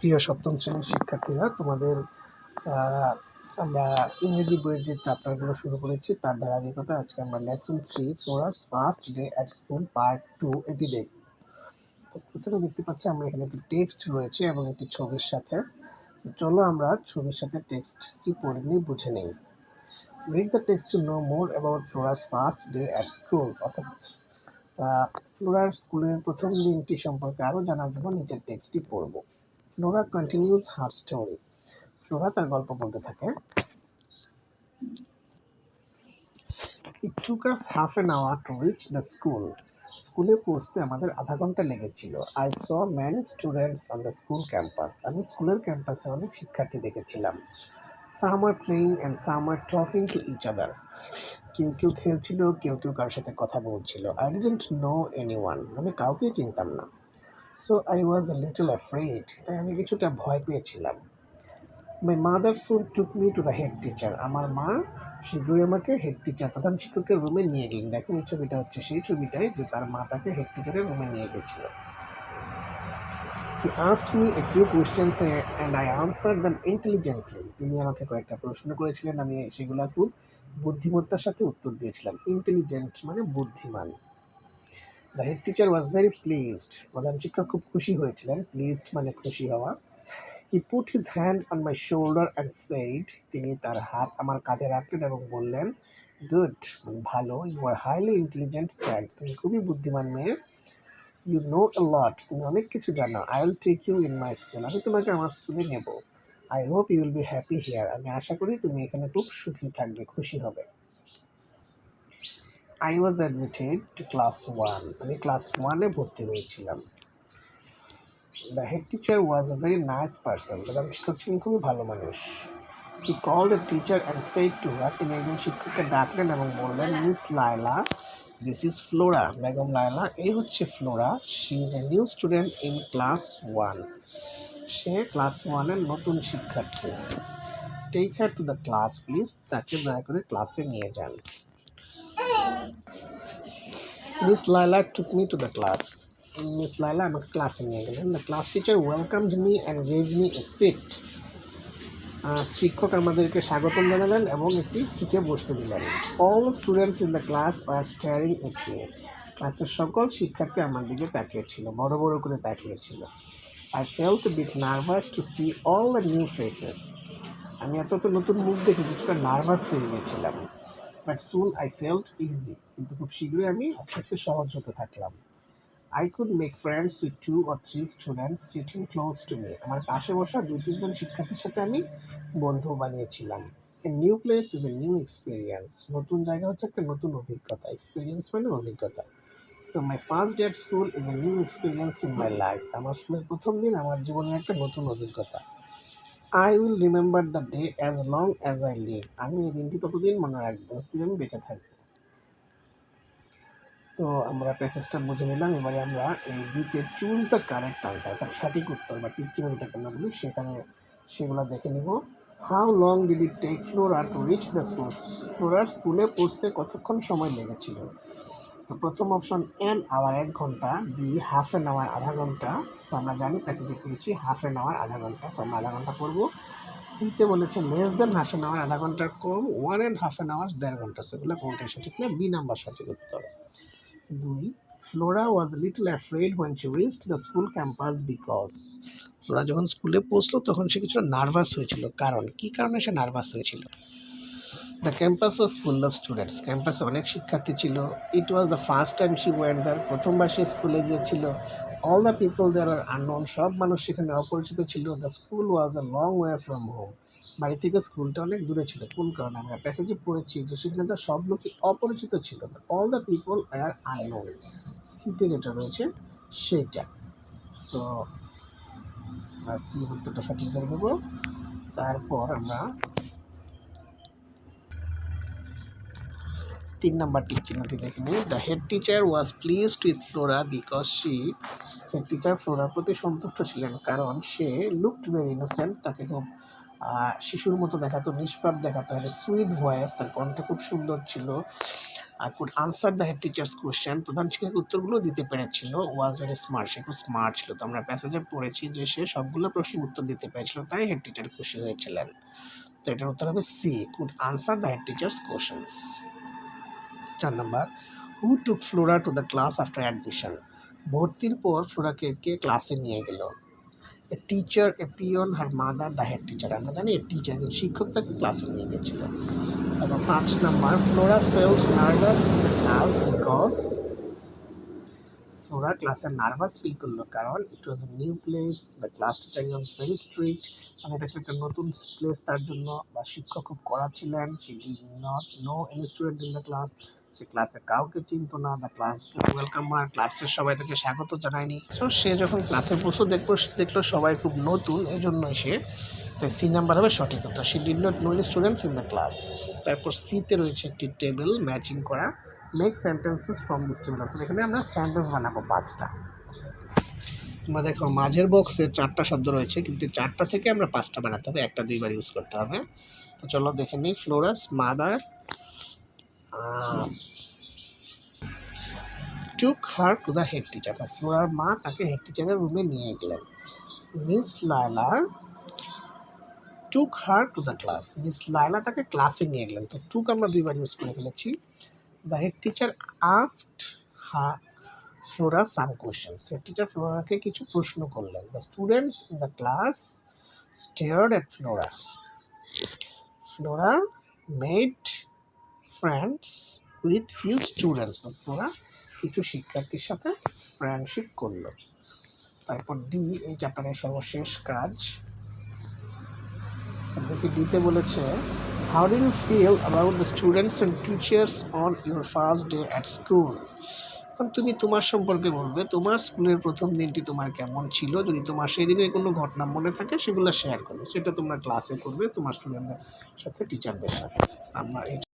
প্রিয় সপ্তম শ্রেণীর শিক্ষার্থীরা, তোমাদের আমরা ইংরেজি বইয়ের যে চ্যাপ্টারগুলো শুরু করেছি তার ধারাবাহিকতা আজকে আমরা lesson 3 Flora's first day at school part 2 এটি দেখব। তো প্রথমে দেখতে পাচ্ছি আমরা এখানে একটি টেক্সট রয়েছে এবং একটি ছবির সাথে। চলো আমরা ছবির সাথে টেক্সটটি পড়ে নিয়ে বুঝে নেই। Read the text to know more about Flora's first day at school, অর্থাৎ ফ্লোরার স্কুলের প্রথম দিনটি সম্পর্কে আরও জানার জন্য নিচের টেক্সটটি পড়ব। Flora continues her story. Flora তার গল্প বলতে থাকে। It took us half an hour to reach the school. স্কুলে পৌঁছতে আমাদের আধা ঘন্টা লেগেছিল। I saw many students on the school campus. আমি স্কুলের ক্যাম্পাসে অনেক শিক্ষার্থী দেখেছিলাম। Some were playing and some were talking to each other. কেউ কেউ খেলছিল, কেউ কেউ কারোর সাথে কথা বলছিল। I didn't know anyone. আমি কাউকেই চিনতাম না। So I was a little afraid. তাই আমি কিছুটা ভয় পেয়েছিলাম। My mother soon took me to the head teacher. আমার মা শীঘ্রই আমাকে হেড টিচার প্রধান শিক্ষকের রুমে নিয়ে গেলেন। দেখো এই ছবিটা হচ্ছে সেই ছবিটাই যে তার মা তাকে হেড টিচারের রুমে নিয়ে গেছিল। He asked me a few questions and I answered them intelligently. তিনি আমাকে কয়েকটা প্রশ্ন করেছিলেন, আমি সেগুলো খুব বুদ্ধিমত্তার সাথে উত্তর দিয়েছিলাম। ইন্টেলিজেন্ট মানে বুদ্ধিমান। The head teacher was very pleased. প্রধান শিক্ষক খুব খুশি হয়েছিলেন। Pleased মানে খুশি হওয়া। He put his hand on my shoulder and said, তিনি তার হাত আমার কাঁধে রাখলেন এবং বললেন, গুড ভালো, you are highly intelligent child, তুমি খুবই বুদ্ধিমান মেয়ে। ইউ নো এ লট, তুমি অনেক কিছু জানো। I will take you in my school, আমি তোমাকে আমার স্কুলে নেব। I hope you will be happy here, আমি আশা করি তুমি এখানে খুব সুখী থাকবে, খুশি হবে। I was admitted to class 1, আমি ক্লাস 1-এ ভর্তি হয়েছিলাম। The head teacher was a very nice person. প্রধান শিক্ষক ছিলেন খুবই ভালো মানুষ। He called a teacher and said to her, তিনি একজন শিক্ষককে ডাকলেন এবং বললেন, miss Laila, this is Flora, Begum Laila, এই হচ্ছে Flora, she is a new student in class 1, সে ক্লাস 1-এর নতুন শিক্ষার্থী। Take her to the class please, তাকে দয়া করে ক্লাসে নিয়ে যান। Miss Laila took me to the class, miss Laila আমাকে ক্লাসে নিয়ে গেলেন। The class teacher welcomed me and gave me a seat, শিক্ষক আমাদেরকে স্বাগতম জানালেন এবং একটি সিটে বসতে দিলেন। All students in the class are staring at me, ক্লাসের সকল শিক্ষার্থী আমার দিকে তাকিয়েছিল, বড় বড় করে তাকিয়েছিল। I felt a bit nervous to see all the new faces, আমি এত নতুন মুখ দেখে কিছুটা নার্ভাস হয়ে গিয়েছিলাম। But soon I felt easy, কিন্তু খুব শীঘ্রই আমি আস্তে আস্তে সহজ হতে থাকলাম। I could make friends with 2 or 3 students sitting close to me. আমার পাশে বসা 2-3 জন শিক্ষার্থীর সাথে আমি বন্ধু বানিয়েছিলাম। A new place is a new experience. নতুন জায়গা হচ্ছে একটা নতুন অভিজ্ঞতা। Experience মানে অভিজ্ঞতা। So my first day at school is a new experience in my life. আমার স্কুলের প্রথম দিন আমার জীবনের একটা নতুন অভিজ্ঞতা। I will remember the day as long as I live. আমি এই দিনটি ততদিন মনে রাখবো যতদিন আমি বেঁচে থাকবো। তো আমরা প্যাসেজটা বুঝে নিলাম। এবারে আমরা এই বিতে চুজ দ্য কারেক্ট আনসার, অর্থাৎ সঠিক উত্তর বা টিক চিহ্ন যেটাকে আমরা বলি সেখানে সেগুলো দেখে নিব। How long did it take Flora to reach the school, ফ্লোরার স্কুলে পৌঁছতে কতক্ষণ সময় লেগেছিল? তো প্রথম অপশন এন আওয়ার 1 ঘন্টা, বি হাফ অ্যান আওয়ার আধা ঘন্টা। সো আমরা জানি প্যাসেজে পেয়েছি হাফ অ্যান আওয়ার আধা ঘন্টা, সো আমরা আধা ঘন্টা পড়বো। সিতে বলেছে less than half an hour আধা ঘন্টার কম, 1.5 আওয়ার্স 1.5 ঘন্টা, সেগুলো কোনটাই সঠিক না, বি নাম্বার সঠিক উত্তর। 2. Flora was a little afraid when she reached the school campus because, Flora যখন স্কুলে পৌঁছলো তখন সে কিছুটা নার্ভাস হয়েছিল। কারণ কি কারণে সে নার্ভাস হয়েছিল? The campus was full of students, ক্যাম্পাসে অনেক শিক্ষার্থী ছিল। It was the first time she went there, প্রথমবার সে স্কুলে গিয়েছিল। All the people there are unknown, সব মানুষ সেখানে অপরিচিত ছিল। The school was a long way from home, বাড়ি থেকে স্কুলটা অনেক দূরে ছিল। কোন কারণে? আমরা প্যাসেজে পড়েছি যে সেখানে তার সব লোকই অপরিচিত ছিল। All the people are unknown, সিতে যেটা রয়েছে সেটা। সো সি উত্তরটা সঠিক ধরে নেব। তারপর আমরা 3 নাম্বার টিক চিহ্নটি দেখে নিই। The head teacher was pleased with Flora because she, head teacher ফ্লোরার প্রতি সন্তুষ্ট ছিলেন কারণ সে লুকড ভেরি ইনোসেন্ট, তাকে খুব শিশুর মতো দেখাতো, নিষ্পাপ দেখাতো। হ্যাঁ সুইট ভয়েস, তার কণ্ঠ খুব সুন্দর ছিল। আর could answer the head teacher's question, প্রধান শিক্ষকের উত্তরগুলো দিতে পেরেছিল। ওয়াজ ভেরি স্মার্ট, সে খুব স্মার্ট ছিল। তো আমরা প্যাসেজে পড়েছি যে সে সবগুলো প্রশ্নের উত্তর দিতে পেরেছিল, তাই হেড টিচার খুশি হয়েছিলেন। তো এটার উত্তর হবে C, could answer the head teacher's questions. 4 number, who took Flora to the class after admission, ভর্তির পর ফ্লোরাকে কে ক্লাসে নিয়ে গেল? A teacher, a peon, her mother, the head teacher. আমরা জানি এ টিচার, শিক্ষক তাকে ক্লাসে নিয়ে গেছিল। তারপর 5 number, Flora felt nervous in the class because, ফ্লোরা ক্লাসে নার্ভাস ফিল করলো কারণ it was a new place, the class teacher was very strict, মানে এটা ছিল একটা নতুন প্লেস তার জন্য, বা শিক্ষক খুব কড়া ছিলেন। She did not know any student in the class, সে ক্লাসে কাউকে চিনতো না। দ্য ক্লাস ওয়েলকামার, ক্লাসের সবাই তাকে স্বাগত জানায়নি। সো সে যখন ক্লাসে বসে দেখলো সবাই খুব নতুন, এই জন্যই সে, তাই সি নাম্বার হবে সঠিক উত্তর। She did not know any students in the class. তারপর সিতে রয়েছে একটি টেবিল ম্যাচিং করা, make sentences from this table. অর্থাৎ এখানে আমরা সেন্টেন্স বানাবো 5টা। তোমরা দেখো মাঝের বক্সে 4টা শব্দ রয়েছে, কিন্তু 4টা থেকে আমরা 5টা বানাতে হবে, একটা 2বার ইউজ করতে হবে। তো চলো দেখে নিই। Flora's mother took her to the head teacher, ফ্লোরার মা তাকে হেড টিচারের রুমে নিয়ে গেলেন। Miss Laila took her to the class, miss Laila তাকে ক্লাসে নিয়ে গেলেন। তো টুক আমরা 2বার ইউজ করে ফেলেছি। The head teacher asked her Flora some questions, head teacher ফ্লোরাকে কিছু প্রশ্ন করলেন। The students in the class stared at Flora, Flora made friends with few students, ফ্লোরা কিছু শিক্ষার্থীর সাথে ফ্রেন্ডশিপ করলো। তারপর ডি, এই চ্যাপ্টারের সর্বশেষ কাজ। দেখি ডিতে বলেছে, how do you feel about the students and teachers on your first day at school. তুমি তোমার সম্পর্কে বলবে, তোমার স্কুলের প্রথম দিনটি তোমার কেমন ছিল। যদি তোমার সেই দিনের কোনো ঘটনা মনে থাকে সেগুলো শেয়ার করবে, সেটা তোমরা ক্লাসে করবে তোমার স্টুডেন্টদের সাথে, টিচারদের সাথে। আমরা এই